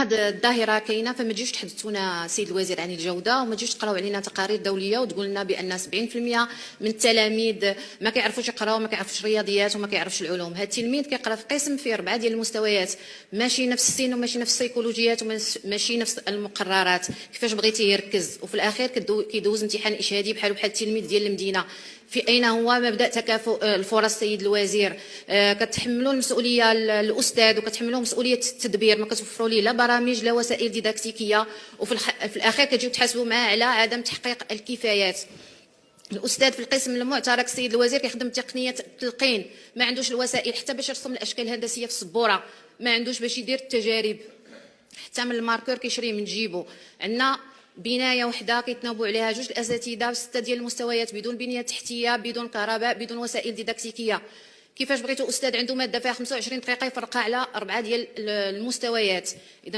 هاد الظاهره كاينه، فما تجيوش تحدثونا سيد الوزير عن الجوده، وما تجيوش تقراو علينا تقارير دوليه وتقول لنا بان 70% من التلاميذ ما كيعرفوش يقراو، ما كيعرفوش الرياضيات وما كيعرفوش العلوم. هاد التلميذ كيقرا في قسم فيه 4 ديال المستويات، ماشي نفس السن وماشي نفس السيكولوجيات وماشي نفس المقررات. كيفاش بغيتي يركز؟ وفي الاخير كيدوز امتحان اشهادي بحال التلميذ ديال المدينه. في اين هو مبدا تكافؤ الفرص سيد الوزير؟ كتحملوا المسؤوليه الاستاذ وكتحملوا مسؤوليه التدبير، ما كتوفروا ليه لا برامج لا وسائل ديداكتيكيه، وفي في الاخير كتجيو تحاسبوا معاه على عدم تحقيق الكفايات. الاستاذ في القسم المعترك السيد الوزير كيخدم تقنيه التلقين، ما عندوش الوسائل حتى باش يرسم الاشكال الهندسيه في السبوره، ما عندوش باش يدير التجارب، حتى من الماركور كيشريه من جيبو. عندنا بنايه وحده كيتناوبوا عليها 2 الاساتذه ب6 ديال المستويات، بدون بنيه تحتيه، بدون كهرباء، بدون وسائل ديداكتيكيه. كيفاش بغيتوا استاذ عنده ماده فيها 25 دقيقه يفرقها على 4 ديال المستويات؟